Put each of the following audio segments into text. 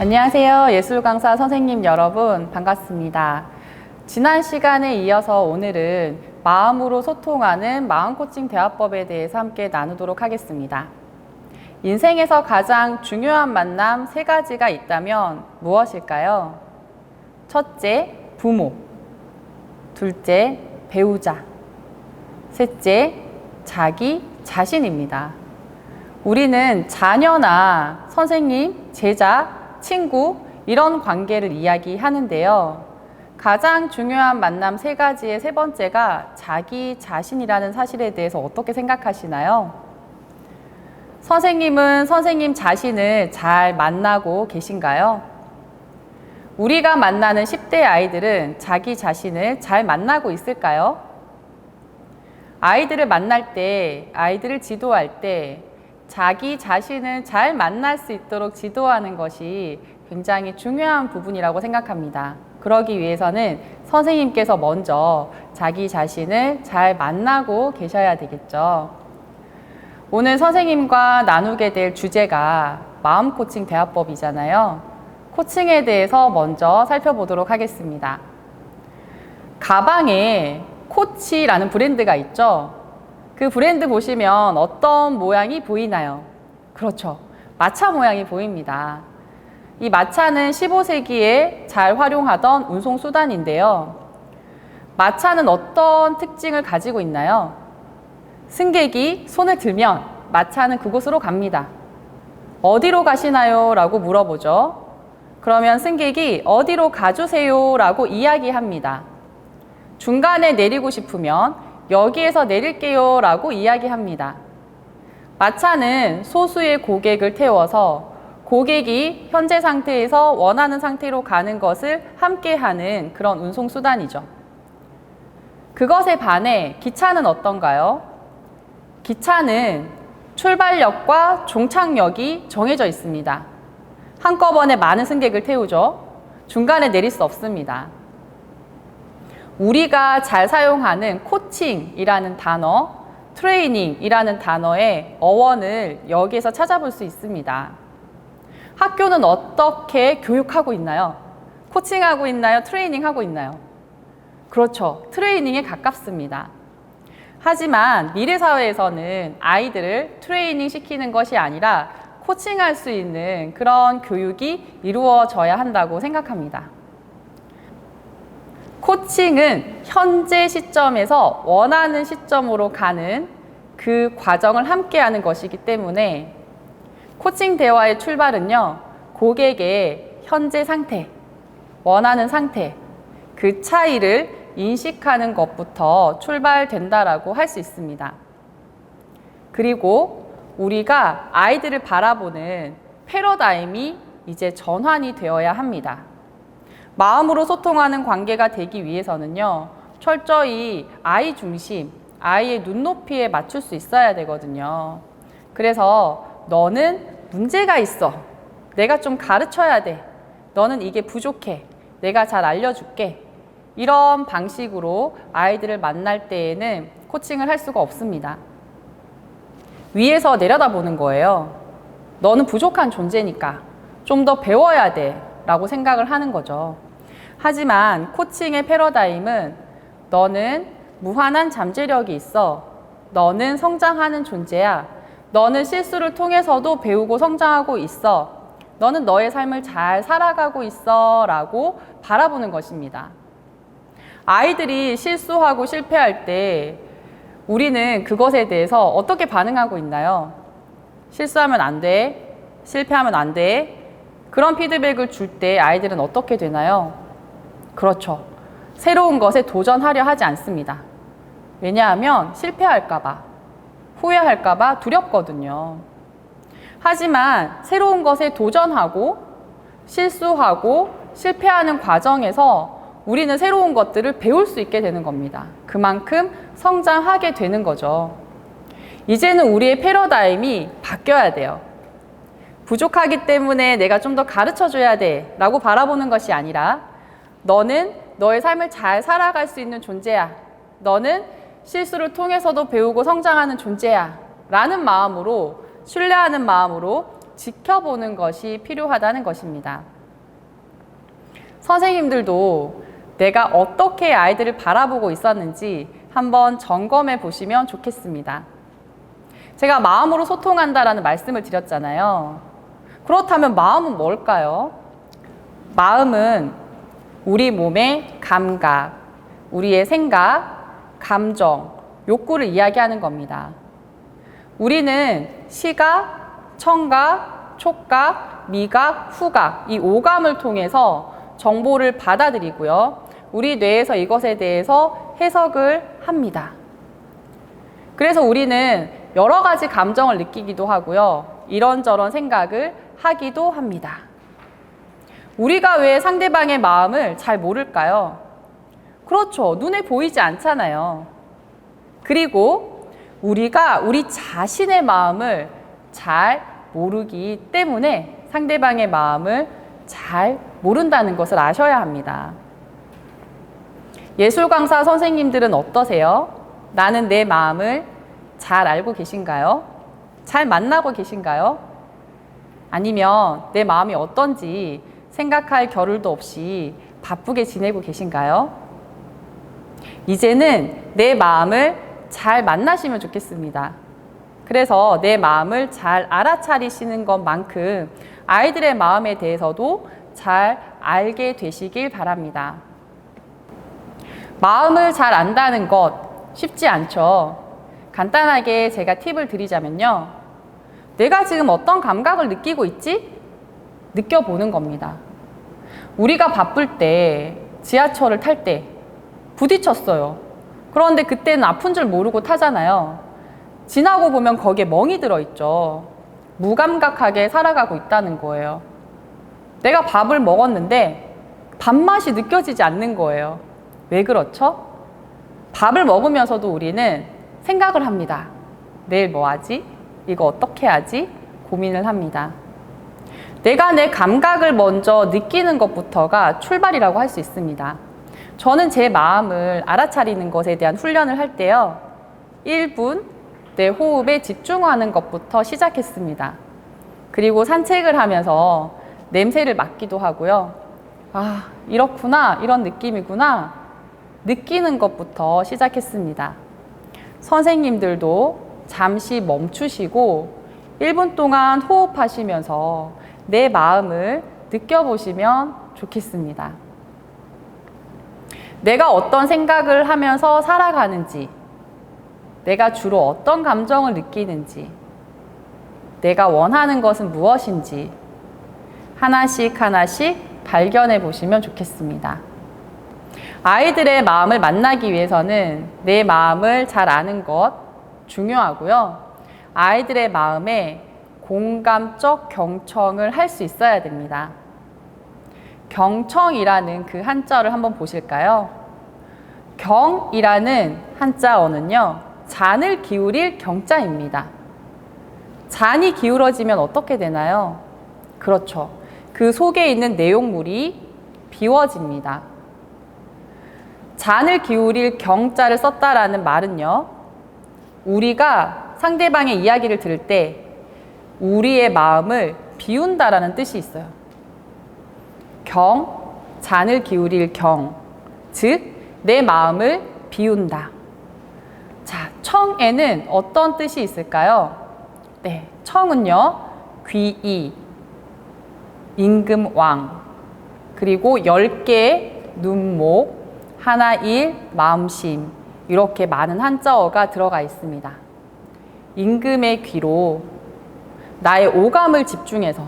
안녕하세요. 예술강사 선생님 여러분, 반갑습니다. 지난 시간에 이어서 오늘은 마음으로 소통하는 마음코칭 대화법에 대해서 함께 나누도록 하겠습니다. 인생에서 가장 중요한 만남 3가지가 있다면 무엇일까요? 첫째, 부모. 둘째, 배우자. 셋째, 자기 자신입니다. 우리는 자녀나 선생님, 제자, 친구 이런 관계를 이야기하는데요. 가장 중요한 만남 3가지의 3번째가 자기 자신이라는 사실에 대해서 어떻게 생각하시나요? 선생님은 선생님 자신을 잘 만나고 계신가요? 우리가 만나는 10대 아이들은 자기 자신을 잘 만나고 있을까요? 아이들을 만날 때, 아이들을 지도할 때 자기 자신을 잘 만날 수 있도록 지도하는 것이 굉장히 중요한 부분이라고 생각합니다. 그러기 위해서는 선생님께서 먼저 자기 자신을 잘 만나고 계셔야 되겠죠. 오늘 선생님과 나누게 될 주제가 마음 코칭 대화법이잖아요. 코칭에 대해서 먼저 살펴보도록 하겠습니다. 가방에 코치라는 브랜드가 있죠. 그 브랜드 보시면 어떤 모양이 보이나요? 그렇죠. 마차 모양이 보입니다. 이 마차는 15세기에 잘 활용하던 운송수단인데요. 마차는 어떤 특징을 가지고 있나요? 승객이 손을 들면 마차는 그곳으로 갑니다. 어디로 가시나요? 라고 물어보죠. 그러면 승객이 어디로 가주세요? 라고 이야기합니다. 중간에 내리고 싶으면 여기에서 내릴게요 라고 이야기합니다. 마차는 소수의 고객을 태워서 고객이 현재 상태에서 원하는 상태로 가는 것을 함께하는 그런 운송수단이죠. 그것에 반해 기차는 어떤가요? 기차는 출발역과 종착역이 정해져 있습니다. 한꺼번에 많은 승객을 태우죠. 중간에 내릴 수 없습니다. 우리가 잘 사용하는 코칭이라는 단어, 트레이닝이라는 단어의 어원을 여기에서 찾아볼 수 있습니다. 학교는 어떻게 교육하고 있나요? 코칭하고 있나요? 트레이닝하고 있나요? 그렇죠. 트레이닝에 가깝습니다. 하지만 미래 사회에서는 아이들을 트레이닝 시키는 것이 아니라 코칭할 수 있는 그런 교육이 이루어져야 한다고 생각합니다. 코칭은 현재 시점에서 원하는 시점으로 가는 그 과정을 함께하는 것이기 때문에 코칭 대화의 출발은요, 고객의 현재 상태, 원하는 상태, 그 차이를 인식하는 것부터 출발된다라고 할 수 있습니다. 그리고 우리가 아이들을 바라보는 패러다임이 이제 전환이 되어야 합니다. 마음으로 소통하는 관계가 되기 위해서는요, 철저히 아이 중심, 아이의 눈높이에 맞출 수 있어야 되거든요. 그래서 너는 문제가 있어. 내가 좀 가르쳐야 돼. 너는 이게 부족해. 내가 잘 알려줄게. 이런 방식으로 아이들을 만날 때에는 코칭을 할 수가 없습니다. 위에서 내려다보는 거예요. 너는 부족한 존재니까 좀 더 배워야 돼. 라고 생각을 하는 거죠. 하지만 코칭의 패러다임은 너는 무한한 잠재력이 있어. 너는 성장하는 존재야. 너는 실수를 통해서도 배우고 성장하고 있어. 너는 너의 삶을 잘 살아가고 있어. 라고 바라보는 것입니다. 아이들이 실수하고 실패할 때 우리는 그것에 대해서 어떻게 반응하고 있나요? 실수하면 안 돼. 실패하면 안 돼. 그런 피드백을 줄 때 아이들은 어떻게 되나요? 그렇죠. 새로운 것에 도전하려 하지 않습니다. 왜냐하면 실패할까봐, 후회할까봐 두렵거든요. 하지만 새로운 것에 도전하고 실수하고 실패하는 과정에서 우리는 새로운 것들을 배울 수 있게 되는 겁니다. 그만큼 성장하게 되는 거죠. 이제는 우리의 패러다임이 바뀌어야 돼요. 부족하기 때문에 내가 좀 더 가르쳐줘야 돼 라고 바라보는 것이 아니라 너는 너의 삶을 잘 살아갈 수 있는 존재야. 너는 실수를 통해서도 배우고 성장하는 존재야 라는 마음으로, 신뢰하는 마음으로 지켜보는 것이 필요하다는 것입니다. 선생님들도 내가 어떻게 아이들을 바라보고 있었는지 한번 점검해 보시면 좋겠습니다. 제가 마음으로 소통한다라는 말씀을 드렸잖아요. 그렇다면 마음은 뭘까요? 마음은 우리 몸의 감각, 우리의 생각, 감정, 욕구를 이야기하는 겁니다. 우리는 시각, 청각, 촉각, 미각, 후각, 이 오감을 통해서 정보를 받아들이고요. 우리 뇌에서 이것에 대해서 해석을 합니다. 그래서 우리는 여러 가지 감정을 느끼기도 하고요. 이런저런 생각을 하기도 합니다. 우리가 왜 상대방의 마음을 잘 모를까요? 그렇죠. 눈에 보이지 않잖아요. 그리고 우리가 우리 자신의 마음을 잘 모르기 때문에 상대방의 마음을 잘 모른다는 것을 아셔야 합니다. 예술 강사 선생님들은 어떠세요? 나는 내 마음을 잘 알고 계신가요? 잘 만나고 계신가요? 아니면 내 마음이 어떤지 생각할 겨를도 없이 바쁘게 지내고 계신가요? 이제는 내 마음을 잘 만나시면 좋겠습니다. 그래서 내 마음을 잘 알아차리시는 것만큼 아이들의 마음에 대해서도 잘 알게 되시길 바랍니다. 마음을 잘 안다는 것 쉽지 않죠. 간단하게 제가 팁을 드리자면요. 내가 지금 어떤 감각을 느끼고 있지? 느껴보는 겁니다. 우리가 바쁠 때, 지하철을 탈 때 부딪혔어요. 그런데 그때는 아픈 줄 모르고 타잖아요. 지나고 보면 거기에 멍이 들어있죠. 무감각하게 살아가고 있다는 거예요. 내가 밥을 먹었는데 밥맛이 느껴지지 않는 거예요. 왜 그렇죠? 밥을 먹으면서도 우리는 생각을 합니다. 내일 뭐 하지? 이거 어떻게 하지? 고민을 합니다. 내가 내 감각을 먼저 느끼는 것부터가 출발이라고 할 수 있습니다. 저는 제 마음을 알아차리는 것에 대한 훈련을 할 때요. 1분 내 호흡에 집중하는 것부터 시작했습니다. 그리고 산책을 하면서 냄새를 맡기도 하고요. 아, 이렇구나, 이런 느낌이구나 느끼는 것부터 시작했습니다. 선생님들도 잠시 멈추시고 1분 동안 호흡하시면서 내 마음을 느껴보시면 좋겠습니다. 내가 어떤 생각을 하면서 살아가는지, 내가 주로 어떤 감정을 느끼는지, 내가 원하는 것은 무엇인지 하나씩 하나씩 발견해 보시면 좋겠습니다. 아이들의 마음을 만나기 위해서는 내 마음을 잘 아는 것 중요하고요. 아이들의 마음에 공감적 경청을 할 수 있어야 됩니다. 경청이라는 그 한자를 한번 보실까요? 경이라는 한자어는요, 잔을 기울일 경자입니다. 잔이 기울어지면 어떻게 되나요? 그렇죠. 그 속에 있는 내용물이 비워집니다. 잔을 기울일 경자를 썼다라는 말은요, 우리가 상대방의 이야기를 들을 때 우리의 마음을 비운다라는 뜻이 있어요. 경, 잔을 기울일 경, 즉 내 마음을 비운다. 자, 청에는 어떤 뜻이 있을까요? 네, 청은요, 귀이, 임금왕, 그리고 10개 눈목, 하나일, 마음심, 이렇게 많은 한자어가 들어가 있습니다. 임금의 귀로 나의 오감을 집중해서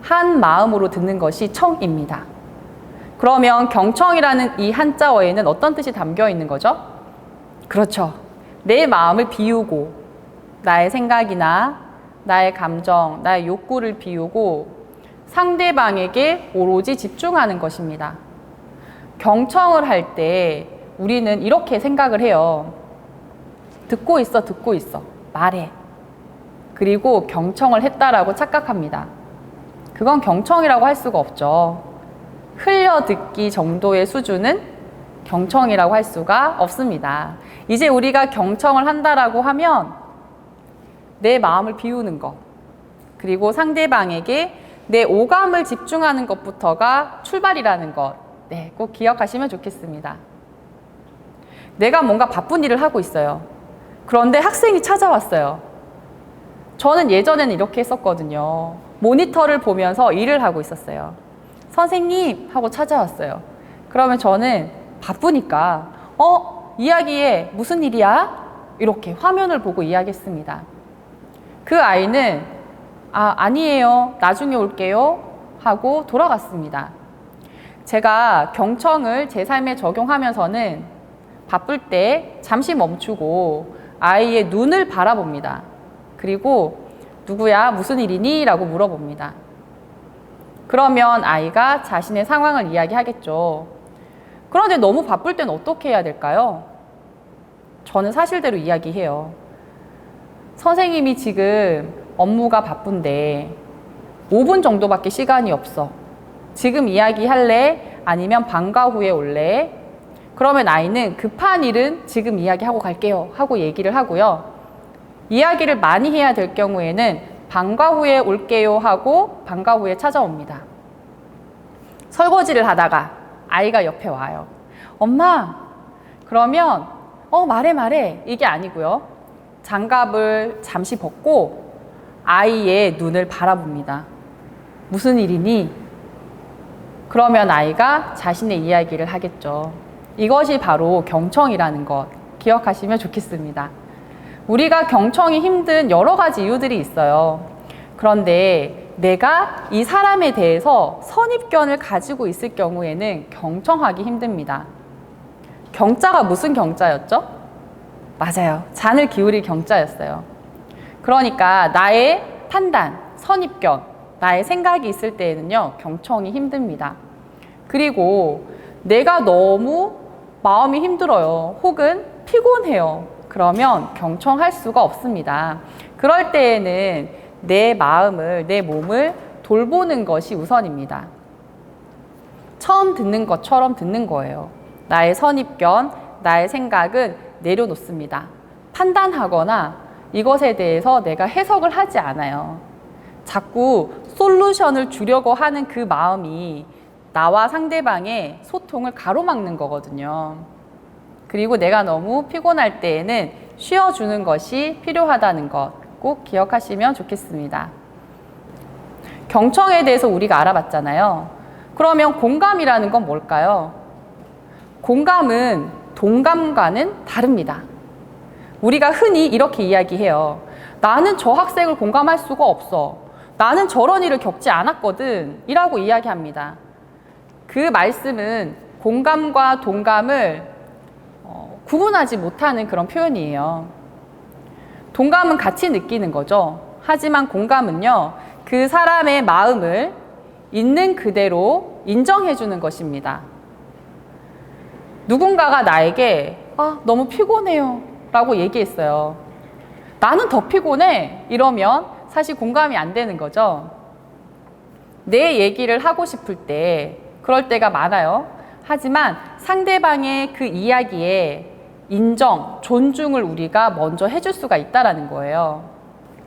한 마음으로 듣는 것이 청입니다. 그러면 경청이라는 이 한자어에는 어떤 뜻이 담겨 있는 거죠? 그렇죠. 내 마음을 비우고 나의 생각이나 나의 감정, 나의 욕구를 비우고 상대방에게 오로지 집중하는 것입니다. 경청을 할 때 우리는 이렇게 생각을 해요. 듣고 있어, 듣고 있어. 말해. 그리고 경청을 했다라고 착각합니다. 그건 경청이라고 할 수가 없죠. 흘려듣기 정도의 수준은 경청이라고 할 수가 없습니다. 이제 우리가 경청을 한다라고 하면 내 마음을 비우는 것, 그리고 상대방에게 내 오감을 집중하는 것부터가 출발이라는 것, 네, 꼭 기억하시면 좋겠습니다. 내가 뭔가 바쁜 일을 하고 있어요. 그런데 학생이 찾아왔어요. 저는 예전에는 이렇게 했었거든요. 모니터를 보면서 일을 하고 있었어요. 선생님 하고 찾아왔어요. 그러면 저는 바쁘니까 이야기해. 무슨 일이야? 이렇게 화면을 보고 이야기했습니다. 그 아이는 아니에요. 나중에 올게요. 하고 돌아갔습니다. 제가 경청을 제 삶에 적용하면서는 바쁠 때 잠시 멈추고 아이의 눈을 바라봅니다. 그리고 누구야? 무슨 일이니? 라고 물어봅니다. 그러면 아이가 자신의 상황을 이야기하겠죠. 그런데 너무 바쁠 땐 어떻게 해야 될까요? 저는 사실대로 이야기해요. 선생님이 지금 업무가 바쁜데 5분 정도밖에 시간이 없어. 지금 이야기할래? 아니면 방과 후에 올래? 그러면 아이는 급한 일은 지금 이야기하고 갈게요 하고 얘기를 하고요. 이야기를 많이 해야 될 경우에는 방과 후에 올게요 하고 방과 후에 찾아옵니다. 설거지를 하다가 아이가 옆에 와요. 엄마, 그러면 말해 이게 아니고요. 장갑을 잠시 벗고 아이의 눈을 바라봅니다. 무슨 일이니? 그러면 아이가 자신의 이야기를 하겠죠. 이것이 바로 경청이라는 것 기억하시면 좋겠습니다. 우리가 경청이 힘든 여러 가지 이유들이 있어요. 그런데 내가 이 사람에 대해서 선입견을 가지고 있을 경우에는 경청하기 힘듭니다. 경자가 무슨 경자였죠? 맞아요. 잔을 기울일 경자였어요. 그러니까 나의 판단, 선입견, 나의 생각이 있을 때에는요, 경청이 힘듭니다. 그리고 내가 너무 마음이 힘들어요. 혹은 피곤해요. 그러면 경청할 수가 없습니다. 그럴 때에는 내 마음을, 내 몸을 돌보는 것이 우선입니다. 처음 듣는 것처럼 듣는 거예요. 나의 선입견, 나의 생각은 내려놓습니다. 판단하거나 이것에 대해서 내가 해석을 하지 않아요. 자꾸 솔루션을 주려고 하는 그 마음이 나와 상대방의 소통을 가로막는 거거든요. 그리고 내가 너무 피곤할 때에는 쉬어주는 것이 필요하다는 것 꼭 기억하시면 좋겠습니다. 경청에 대해서 우리가 알아봤잖아요. 그러면 공감이라는 건 뭘까요? 공감은 동감과는 다릅니다. 우리가 흔히 이렇게 이야기해요. 나는 저 학생을 공감할 수가 없어. 나는 저런 일을 겪지 않았거든. 이라고 이야기합니다. 그 말씀은 공감과 동감을 구분하지 못하는 그런 표현이에요. 동감은 같이 느끼는 거죠. 하지만 공감은요, 그 사람의 마음을 있는 그대로 인정해 주는 것입니다. 누군가가 나에게 너무 피곤해요 라고 얘기했어요. 나는 더 피곤해 이러면 사실 공감이 안 되는 거죠. 내 얘기를 하고 싶을 때 그럴 때가 많아요. 하지만 상대방의 그 이야기에 인정, 존중을 우리가 먼저 해줄 수가 있다는 거예요.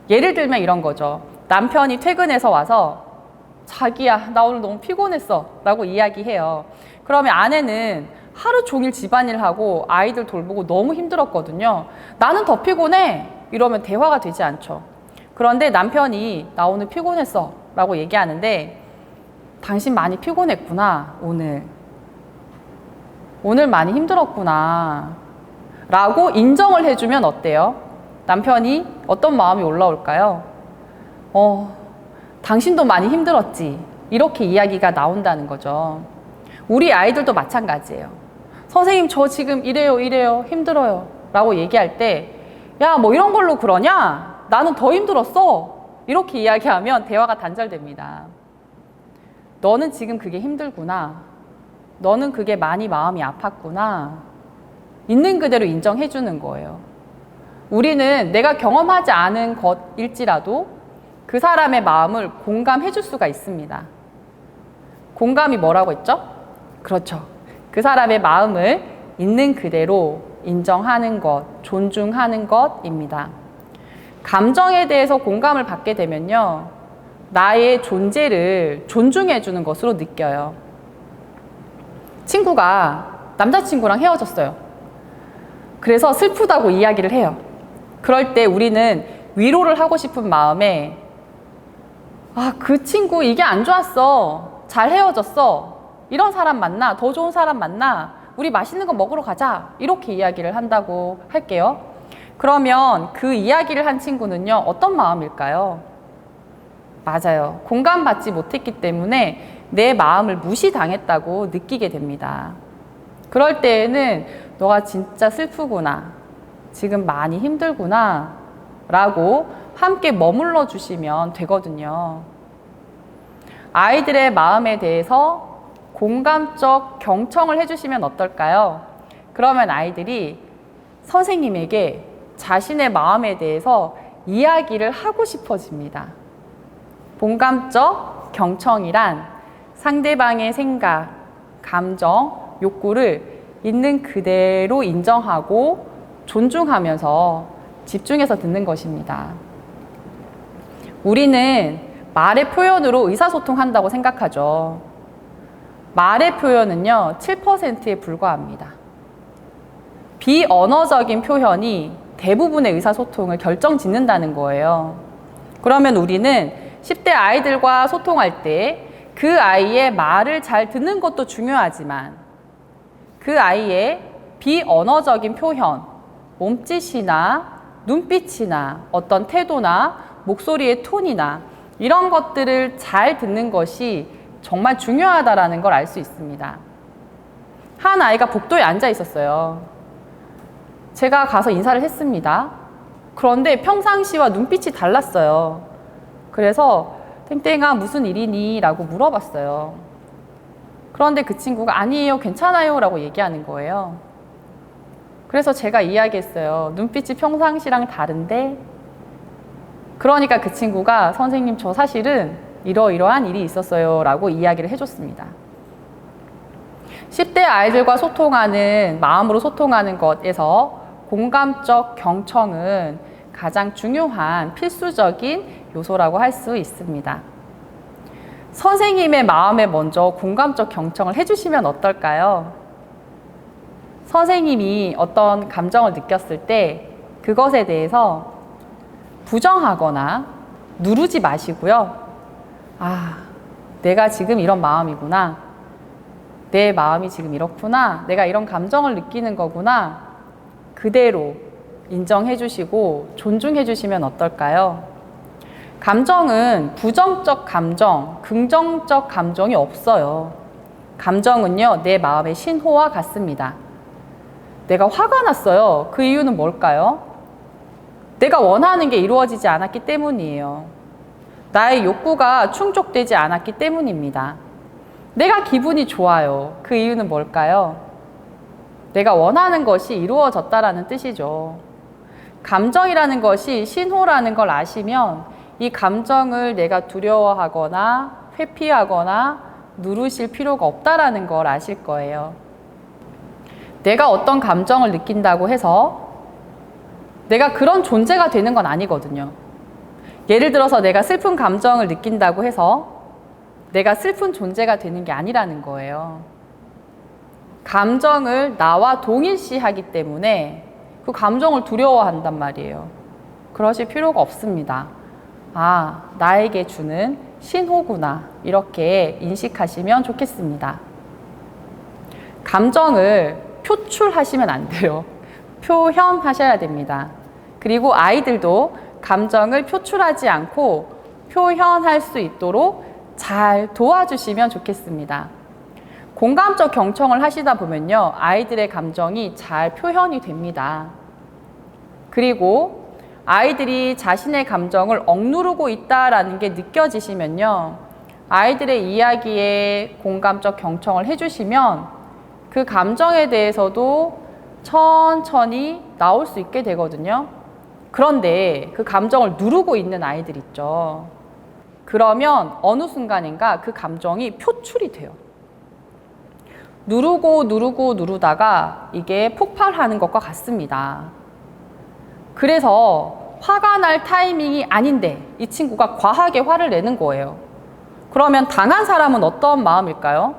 예를 들면 이런 거죠. 남편이 퇴근해서 와서 자기야, 나 오늘 너무 피곤했어 라고 이야기해요. 그러면 아내는 하루 종일 집안일 하고 아이들 돌보고 너무 힘들었거든요. 나는 더 피곤해 이러면 대화가 되지 않죠. 그런데 남편이 나 오늘 피곤했어 라고 얘기하는데 당신 많이 피곤했구나 오늘 많이 힘들었구나 라고 인정을 해주면 어때요? 남편이 어떤 마음이 올라올까요? 당신도 많이 힘들었지 이렇게 이야기가 나온다는 거죠. 우리 아이들도 마찬가지예요. 선생님 저 지금 이래요 힘들어요 라고 얘기할 때 야 뭐 이런 걸로 그러냐? 나는 더 힘들었어 이렇게 이야기하면 대화가 단절됩니다. 너는 지금 그게 힘들구나. 너는 그게 많이 마음이 아팠구나. 있는 그대로 인정해 주는 거예요. 우리는 내가 경험하지 않은 것일지라도 그 사람의 마음을 공감해 줄 수가 있습니다. 공감이 뭐라고 했죠? 그렇죠. 그 사람의 마음을 있는 그대로 인정하는 것, 존중하는 것입니다. 감정에 대해서 공감을 받게 되면요. 나의 존재를 존중해 주는 것으로 느껴요. 친구가 남자친구랑 헤어졌어요. 그래서 슬프다고 이야기를 해요. 그럴 때 우리는 위로를 하고 싶은 마음에 그 친구 이게 안 좋았어. 잘 헤어졌어. 이런 사람 만나. 더 좋은 사람 만나. 우리 맛있는 거 먹으러 가자. 이렇게 이야기를 한다고 할게요. 그러면 그 이야기를 한 친구는요, 어떤 마음일까요? 맞아요. 공감받지 못했기 때문에 내 마음을 무시당했다고 느끼게 됩니다. 그럴 때에는 너가 진짜 슬프구나. 지금 많이 힘들구나. 라고 함께 머물러 주시면 되거든요. 아이들의 마음에 대해서 공감적 경청을 해주시면 어떨까요? 그러면 아이들이 선생님에게 자신의 마음에 대해서 이야기를 하고 싶어집니다. 공감적 경청이란 상대방의 생각, 감정, 욕구를 있는 그대로 인정하고 존중하면서 집중해서 듣는 것입니다. 우리는 말의 표현으로 의사소통한다고 생각하죠. 말의 표현은요, 7%에 불과합니다. 비언어적인 표현이 대부분의 의사소통을 결정짓는다는 거예요. 그러면 우리는 10대 아이들과 소통할 때 그 아이의 말을 잘 듣는 것도 중요하지만 그 아이의 비언어적인 표현, 몸짓이나 눈빛이나 어떤 태도나 목소리의 톤이나 이런 것들을 잘 듣는 것이 정말 중요하다는 걸 알 수 있습니다. 한 아이가 복도에 앉아 있었어요. 제가 가서 인사를 했습니다. 그런데 평상시와 눈빛이 달랐어요. 그래서 땡땡아 무슨 일이니? 라고 물어봤어요. 그런데 그 친구가 아니에요, 괜찮아요 라고 얘기하는 거예요. 그래서 제가 이야기했어요. 눈빛이 평상시랑 다른데? 그러니까 그 친구가 선생님 저 사실은 이러이러한 일이 있었어요 라고 이야기를 해줬습니다. 10대 아이들과 소통하는, 마음으로 소통하는 것에서 공감적 경청은 가장 중요한 필수적인 요소라고 할 수 있습니다. 선생님의 마음에 먼저 공감적 경청을 해주시면 어떨까요? 선생님이 어떤 감정을 느꼈을 때 그것에 대해서 부정하거나 누르지 마시고요. 내가 지금 이런 마음이구나. 내 마음이 지금 이렇구나. 내가 이런 감정을 느끼는 거구나. 그대로 인정해 주시고 존중해 주시면 어떨까요? 감정은 부정적 감정, 긍정적 감정이 없어요. 감정은요, 내 마음의 신호와 같습니다. 내가 화가 났어요. 그 이유는 뭘까요? 내가 원하는 게 이루어지지 않았기 때문이에요. 나의 욕구가 충족되지 않았기 때문입니다. 내가 기분이 좋아요. 그 이유는 뭘까요? 내가 원하는 것이 이루어졌다라는 뜻이죠. 감정이라는 것이 신호라는 걸 아시면 이 감정을 내가 두려워하거나 회피하거나 누르실 필요가 없다라는 걸 아실 거예요. 내가 어떤 감정을 느낀다고 해서 내가 그런 존재가 되는 건 아니거든요. 예를 들어서 내가 슬픈 감정을 느낀다고 해서 내가 슬픈 존재가 되는 게 아니라는 거예요. 감정을 나와 동일시하기 때문에 그 감정을 두려워한단 말이에요. 그러실 필요가 없습니다. 나에게 주는 신호구나. 이렇게 인식하시면 좋겠습니다. 감정을 표출하시면 안 돼요. 표현하셔야 됩니다. 그리고 아이들도 감정을 표출하지 않고 표현할 수 있도록 잘 도와주시면 좋겠습니다. 공감적 경청을 하시다 보면요, 아이들의 감정이 잘 표현이 됩니다. 그리고 아이들이 자신의 감정을 억누르고 있다라는 게 느껴지시면요, 아이들의 이야기에 공감적 경청을 해주시면 그 감정에 대해서도 천천히 나올 수 있게 되거든요. 그런데 그 감정을 누르고 있는 아이들 있죠. 그러면 어느 순간인가 그 감정이 표출이 돼요. 누르다가 이게 폭발하는 것과 같습니다. 그래서 화가 날 타이밍이 아닌데 이 친구가 과하게 화를 내는 거예요. 그러면 당한 사람은 어떤 마음일까요?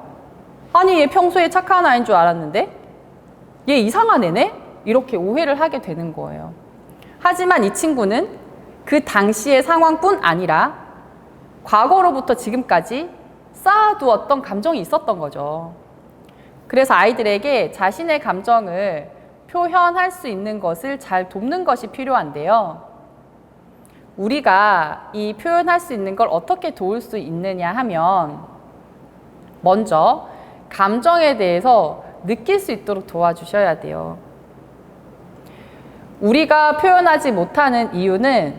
아니, 얘 평소에 착한 아이인 줄 알았는데 얘 이상한 애네? 이렇게 오해를 하게 되는 거예요. 하지만 이 친구는 그 당시의 상황뿐 아니라 과거로부터 지금까지 쌓아두었던 감정이 있었던 거죠. 그래서 아이들에게 자신의 감정을 표현할 수 있는 것을 잘 돕는 것이 필요한데요. 우리가 이 표현할 수 있는 걸 어떻게 도울 수 있느냐 하면 먼저 감정에 대해서 느낄 수 있도록 도와주셔야 돼요. 우리가 표현하지 못하는 이유는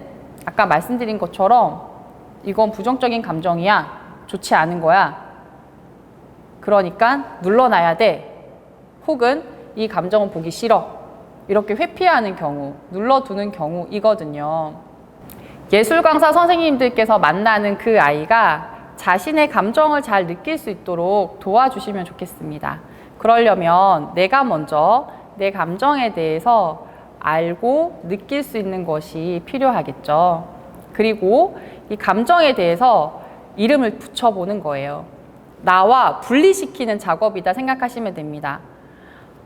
아까 말씀드린 것처럼 이건 부정적인 감정이야, 좋지 않은 거야, 그러니까 눌러놔야 돼, 혹은 이 감정은 보기 싫어, 이렇게 회피하는 경우, 눌러두는 경우이거든요. 예술 강사 선생님들께서 만나는 그 아이가 자신의 감정을 잘 느낄 수 있도록 도와주시면 좋겠습니다. 그러려면 내가 먼저 내 감정에 대해서 알고 느낄 수 있는 것이 필요하겠죠. 그리고 이 감정에 대해서 이름을 붙여보는 거예요. 나와 분리시키는 작업이다 생각하시면 됩니다.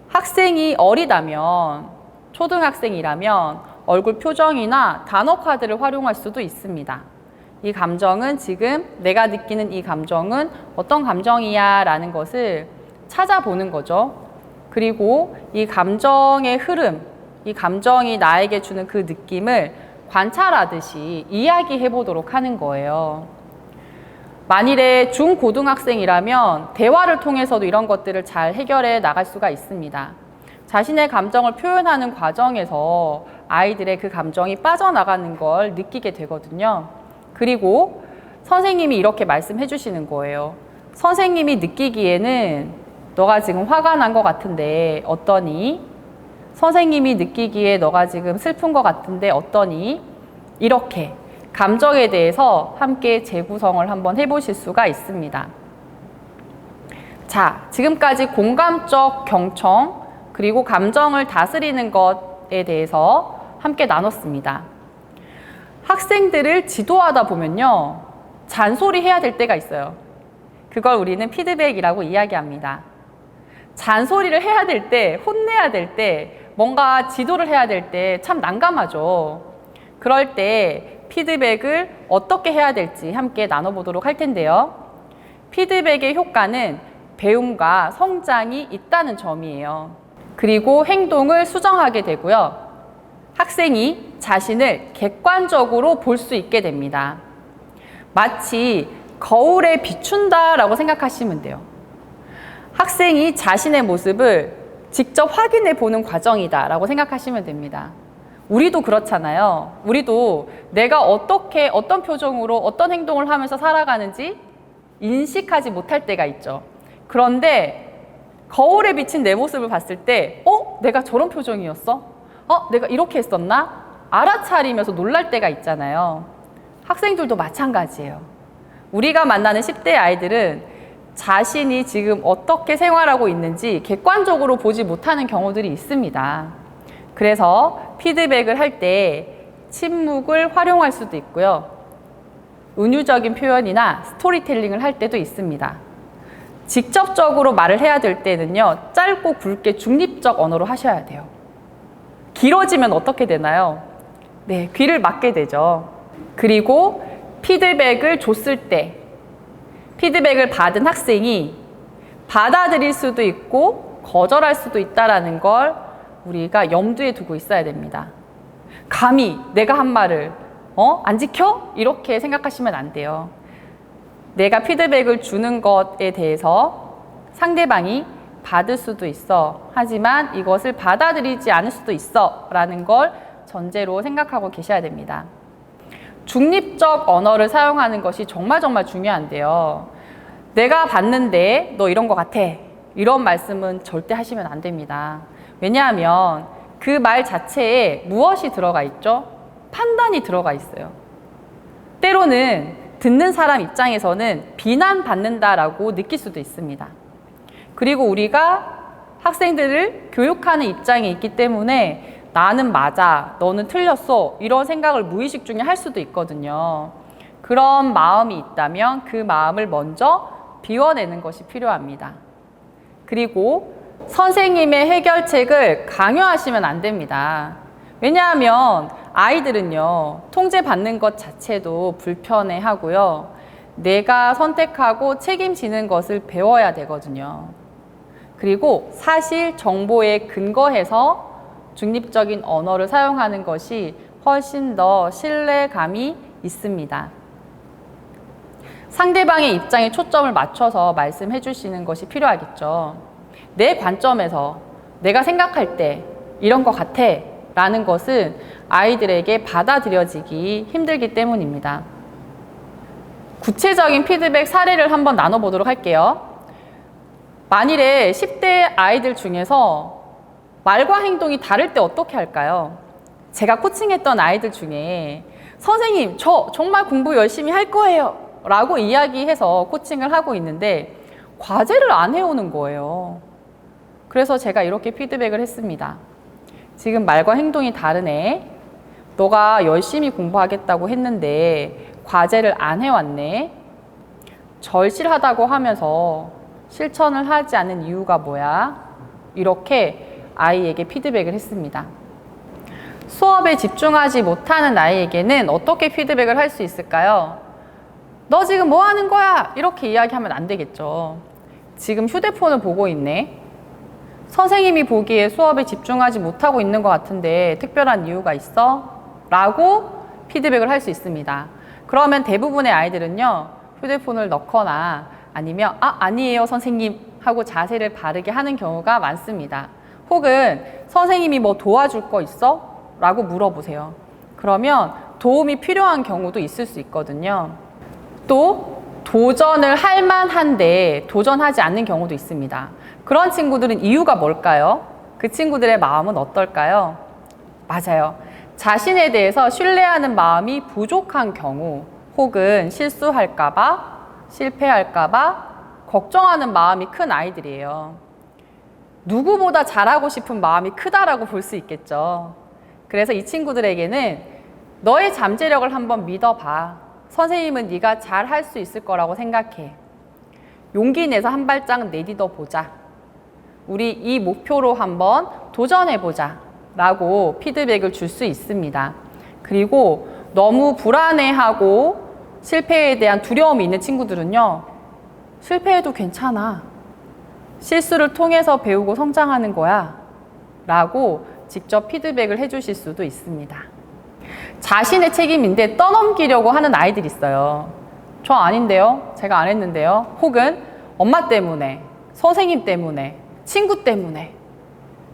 학생이 어리다면, 초등학생이라면 얼굴 표정이나 단어 카드를 활용할 수도 있습니다. 이 감정은 지금 내가 느끼는 이 감정은 어떤 감정이야 라는 것을 찾아보는 거죠. 그리고 이 감정의 흐름, 이 감정이 나에게 주는 그 느낌을 관찰하듯이 이야기해 보도록 하는 거예요. 만일에 중고등학생이라면 대화를 통해서도 이런 것들을 잘 해결해 나갈 수가 있습니다. 자신의 감정을 표현하는 과정에서 아이들의 그 감정이 빠져나가는 걸 느끼게 되거든요. 그리고 선생님이 이렇게 말씀해 주시는 거예요. 선생님이 느끼기에는 너가 지금 화가 난 것 같은데 어떠니? 선생님이 느끼기에 너가 지금 슬픈 것 같은데 어떠니? 이렇게 감정에 대해서 함께 재구성을 한번 해보실 수가 있습니다. 자, 지금까지 공감적 경청, 그리고 감정을 다스리는 것에 대해서 함께 나눴습니다. 학생들을 지도하다 보면요, 잔소리 해야 될 때가 있어요. 그걸 우리는 피드백이라고 이야기합니다. 잔소리를 해야 될 때, 혼내야 될 때, 뭔가 지도를 해야 될 때 참 난감하죠. 그럴 때 피드백을 어떻게 해야 될지 함께 나눠보도록 할 텐데요. 피드백의 효과는 배움과 성장이 있다는 점이에요. 그리고 행동을 수정하게 되고요. 학생이 자신을 객관적으로 볼 수 있게 됩니다. 마치 거울에 비춘다라고 생각하시면 돼요. 학생이 자신의 모습을 직접 확인해 보는 과정이다라고 생각하시면 됩니다. 우리도 그렇잖아요. 우리도 내가 어떻게, 어떤 표정으로 어떤 행동을 하면서 살아가는지 인식하지 못할 때가 있죠. 그런데 거울에 비친 내 모습을 봤을 때 내가 저런 표정이었어? 내가 이렇게 했었나? 알아차리면서 놀랄 때가 있잖아요. 학생들도 마찬가지예요. 우리가 만나는 10대 아이들은 자신이 지금 어떻게 생활하고 있는지 객관적으로 보지 못하는 경우들이 있습니다. 그래서 피드백을 할 때 침묵을 활용할 수도 있고요. 은유적인 표현이나 스토리텔링을 할 때도 있습니다. 직접적으로 말을 해야 될 때는요, 짧고 굵게 중립적 언어로 하셔야 돼요. 길어지면 어떻게 되나요? 네, 귀를 막게 되죠. 그리고 피드백을 줬을 때 피드백을 받은 학생이 받아들일 수도 있고 거절할 수도 있다는 걸 우리가 염두에 두고 있어야 됩니다. 감히 내가 한 말을 안 지켜? 이렇게 생각하시면 안 돼요. 내가 피드백을 주는 것에 대해서 상대방이 받을 수도 있어. 하지만 이것을 받아들이지 않을 수도 있어. 라는 걸 전제로 생각하고 계셔야 됩니다. 중립적 언어를 사용하는 것이 정말 중요한데요. 내가 봤는데 너 이런 것 같아. 이런 말씀은 절대 하시면 안 됩니다. 왜냐하면 그 말 자체에 무엇이 들어가 있죠? 판단이 들어가 있어요. 때로는 듣는 사람 입장에서는 비난받는다라고 느낄 수도 있습니다. 그리고 우리가 학생들을 교육하는 입장에 있기 때문에 나는 맞아, 너는 틀렸어, 이런 생각을 무의식 중에 할 수도 있거든요. 그런 마음이 있다면 그 마음을 먼저 비워내는 것이 필요합니다. 그리고 선생님의 해결책을 강요하시면 안 됩니다. 왜냐하면 아이들은요, 통제받는 것 자체도 불편해 하고요. 내가 선택하고 책임지는 것을 배워야 되거든요. 그리고 사실 정보에 근거해서 중립적인 언어를 사용하는 것이 훨씬 더 신뢰감이 있습니다. 상대방의 입장에 초점을 맞춰서 말씀해 주시는 것이 필요하겠죠. 내 관점에서 내가 생각할 때 이런 것 같아 라는 것은 아이들에게 받아들여지기 힘들기 때문입니다. 구체적인 피드백 사례를 한번 나눠보도록 할게요. 만일에 10대 아이들 중에서 말과 행동이 다를 때 어떻게 할까요? 제가 코칭했던 아이들 중에 선생님, 저 정말 공부 열심히 할 거예요 라고 이야기해서 코칭을 하고 있는데 과제를 안 해오는 거예요. 그래서 제가 이렇게 피드백을 했습니다. 지금 말과 행동이 다르네. 너가 열심히 공부하겠다고 했는데 과제를 안 해왔네. 절실하다고 하면서 실천을 하지 않는 이유가 뭐야? 이렇게 아이에게 피드백을 했습니다. 수업에 집중하지 못하는 아이에게는 어떻게 피드백을 할 수 있을까요? 너 지금 뭐 하는 거야? 이렇게 이야기하면 안 되겠죠. 지금 휴대폰을 보고 있네. 선생님이 보기에 수업에 집중하지 못하고 있는 것 같은데 특별한 이유가 있어? 라고 피드백을 할 수 있습니다. 그러면 대부분의 아이들은요, 휴대폰을 넣거나 아니면 아니에요 선생님 하고 자세를 바르게 하는 경우가 많습니다. 혹은 선생님이 뭐 도와줄 거 있어? 라고 물어보세요. 그러면 도움이 필요한 경우도 있을 수 있거든요. 또 도전을 할 만한데 도전하지 않는 경우도 있습니다. 그런 친구들은 이유가 뭘까요? 그 친구들의 마음은 어떨까요? 맞아요. 자신에 대해서 신뢰하는 마음이 부족한 경우 혹은 실수할까봐, 실패할까봐 걱정하는 마음이 큰 아이들이에요. 누구보다 잘하고 싶은 마음이 크다라고 볼 수 있겠죠. 그래서 이 친구들에게는 너의 잠재력을 한번 믿어봐. 선생님은 네가 잘 할 수 있을 거라고 생각해. 용기 내서 한 발짝 내딛어 보자. 우리 이 목표로 한번 도전해 보자 라고 피드백을 줄 수 있습니다. 그리고 너무 불안해하고 실패에 대한 두려움이 있는 친구들은요, 실패해도 괜찮아. 실수를 통해서 배우고 성장하는 거야 라고 직접 피드백을 해주실 수도 있습니다. 자신의 책임인데 떠넘기려고 하는 아이들이 있어요. 저 아닌데요? 제가 안 했는데요? 혹은 엄마 때문에, 선생님 때문에, 친구 때문에.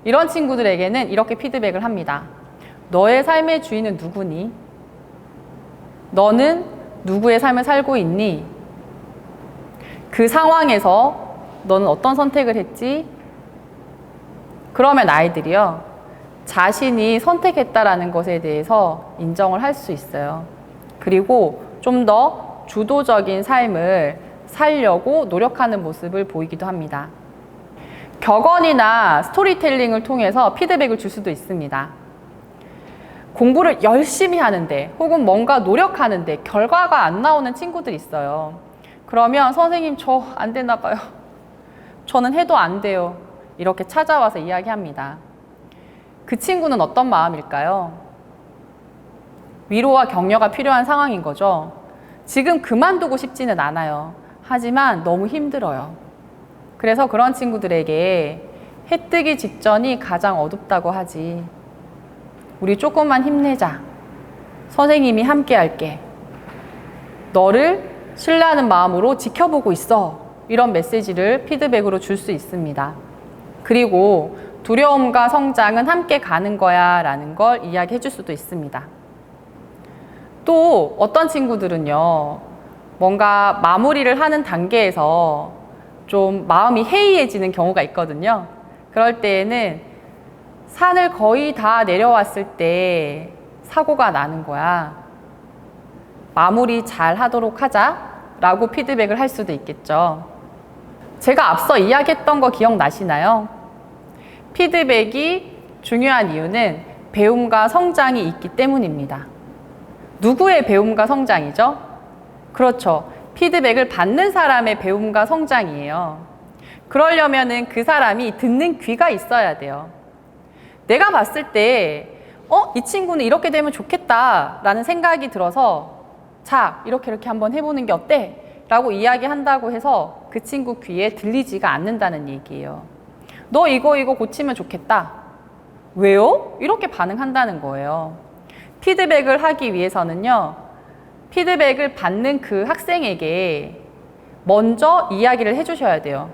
이런 친구들에게는 이렇게 피드백을 합니다. 너의 삶의 주인은 누구니? 너는 누구의 삶을 살고 있니? 그 상황에서 너는 어떤 선택을 했지? 그러면 아이들이요, 자신이 선택했다라는 것에 대해서 인정을 할 수 있어요. 그리고 좀 더 주도적인 삶을 살려고 노력하는 모습을 보이기도 합니다. 격언이나 스토리텔링을 통해서 피드백을 줄 수도 있습니다. 공부를 열심히 하는데 혹은 뭔가 노력하는데 결과가 안 나오는 친구들이 있어요. 그러면 선생님 저 안 되나 봐요. 저는 해도 안 돼요. 이렇게 찾아와서 이야기합니다. 그 친구는 어떤 마음일까요? 위로와 격려가 필요한 상황인 거죠. 지금 그만두고 싶지는 않아요. 하지만 너무 힘들어요. 그래서 그런 친구들에게 해 뜨기 직전이 가장 어둡다고 하지. 우리 조금만 힘내자. 선생님이 함께 할게. 너를 신뢰하는 마음으로 지켜보고 있어. 이런 메시지를 피드백으로 줄 수 있습니다. 그리고 두려움과 성장은 함께 가는 거야 라는 걸 이야기해 줄 수도 있습니다. 또 어떤 친구들은요, 뭔가 마무리를 하는 단계에서 좀 마음이 해이해지는 경우가 있거든요. 그럴 때에는 산을 거의 다 내려왔을 때 사고가 나는 거야. 마무리 잘 하도록 하자 라고 피드백을 할 수도 있겠죠. 제가 앞서 이야기했던 거 기억나시나요? 피드백이 중요한 이유는 배움과 성장이 있기 때문입니다. 누구의 배움과 성장이죠? 그렇죠. 피드백을 받는 사람의 배움과 성장이에요. 그러려면은 그 사람이 듣는 귀가 있어야 돼요. 내가 봤을 때, 이 친구는 이렇게 되면 좋겠다 라는 생각이 들어서 자, 이렇게 한번 해보는 게 어때? 라고 이야기한다고 해서 그 친구 귀에 들리지가 않는다는 얘기예요. 너 이거 고치면 좋겠다. 왜요? 이렇게 반응한다는 거예요. 피드백을 하기 위해서는요, 피드백을 받는 그 학생에게 먼저 이야기를 해주셔야 돼요.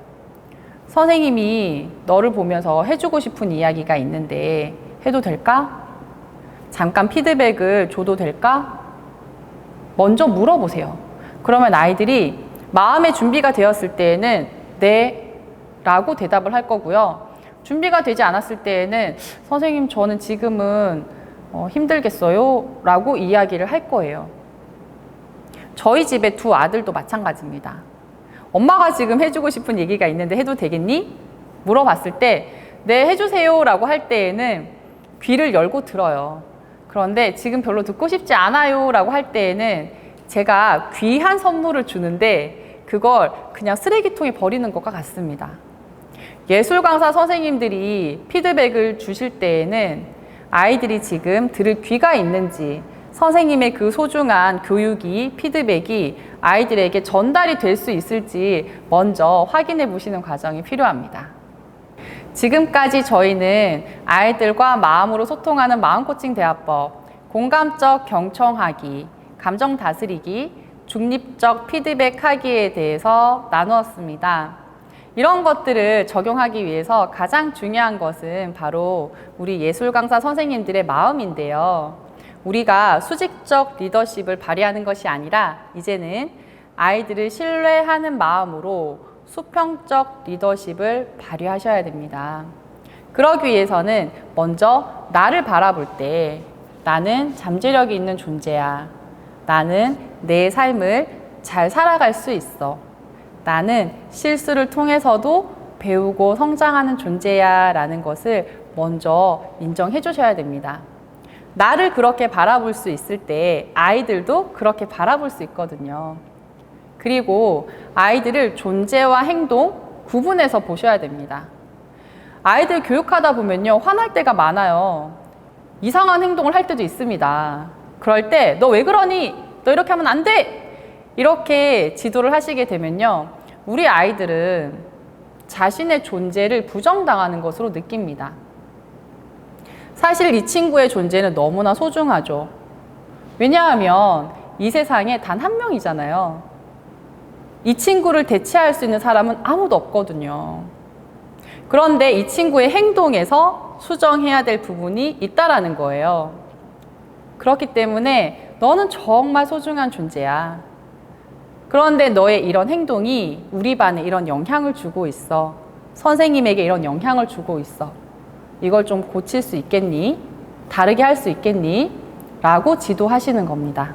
선생님이 너를 보면서 해주고 싶은 이야기가 있는데 해도 될까? 잠깐 피드백을 줘도 될까? 먼저 물어보세요. 그러면 아이들이 마음의 준비가 되었을 때에는 네 라고 대답을 할 거고요. 준비가 되지 않았을 때에는 선생님 저는 지금은 힘들겠어요 라고 이야기를 할 거예요. 저희 집에 두 아들도 마찬가지입니다. 엄마가 지금 해주고 싶은 얘기가 있는데 해도 되겠니? 물어봤을 때 네 해주세요 라고 할 때에는 귀를 열고 들어요. 그런데 지금 별로 듣고 싶지 않아요 라고 할 때에는 제가 귀한 선물을 주는데 그걸 그냥 쓰레기통에 버리는 것과 같습니다. 예술 강사 선생님들이 피드백을 주실 때에는 아이들이 지금 들을 귀가 있는지 선생님의 그 소중한 교육이, 피드백이 아이들에게 전달이 될 수 있을지 먼저 확인해 보시는 과정이 필요합니다. 지금까지 저희는 아이들과 마음으로 소통하는 마음코칭 대화법, 공감적 경청하기, 감정 다스리기, 중립적 피드백하기에 대해서 나누었습니다. 이런 것들을 적용하기 위해서 가장 중요한 것은 바로 우리 예술 강사 선생님들의 마음인데요. 우리가 수직적 리더십을 발휘하는 것이 아니라 이제는 아이들을 신뢰하는 마음으로 수평적 리더십을 발휘하셔야 됩니다. 그러기 위해서는 먼저 나를 바라볼 때 나는 잠재력이 있는 존재야. 나는 내 삶을 잘 살아갈 수 있어. 나는 실수를 통해서도 배우고 성장하는 존재야 라는 것을 먼저 인정해 주셔야 됩니다. 나를 그렇게 바라볼 수 있을 때 아이들도 그렇게 바라볼 수 있거든요. 그리고 아이들을 존재와 행동 구분해서 보셔야 됩니다. 아이들 교육하다 보면요, 화날 때가 많아요. 이상한 행동을 할 때도 있습니다. 그럴 때 너 왜 그러니? 너 이렇게 하면 안 돼! 이렇게 지도를 하시게 되면요, 우리 아이들은 자신의 존재를 부정당하는 것으로 느낍니다. 사실 이 친구의 존재는 너무나 소중하죠. 왜냐하면 이 세상에 단 한 명이잖아요. 이 친구를 대체할 수 있는 사람은 아무도 없거든요. 그런데 이 친구의 행동에서 수정해야 될 부분이 있다라는 거예요. 그렇기 때문에 너는 정말 소중한 존재야. 그런데 너의 이런 행동이 우리 반에 이런 영향을 주고 있어. 선생님에게 이런 영향을 주고 있어. 이걸 좀 고칠 수 있겠니? 다르게 할 수 있겠니? 라고 지도하시는 겁니다.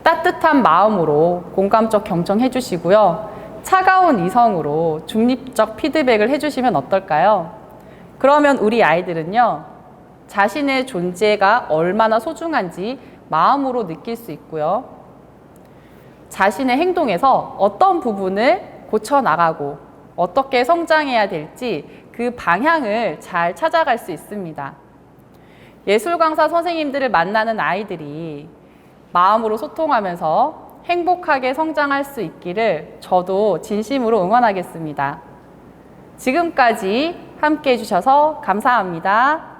따뜻한 마음으로 공감적 경청해 주시고요. 차가운 이성으로 중립적 피드백을 해주시면 어떨까요? 그러면 우리 아이들은요, 자신의 존재가 얼마나 소중한지 마음으로 느낄 수 있고요. 자신의 행동에서 어떤 부분을 고쳐나가고 어떻게 성장해야 될지 그 방향을 잘 찾아갈 수 있습니다. 예술 강사 선생님들을 만나는 아이들이 마음으로 소통하면서 행복하게 성장할 수 있기를 저도 진심으로 응원하겠습니다. 지금까지 함께 해주셔서 감사합니다.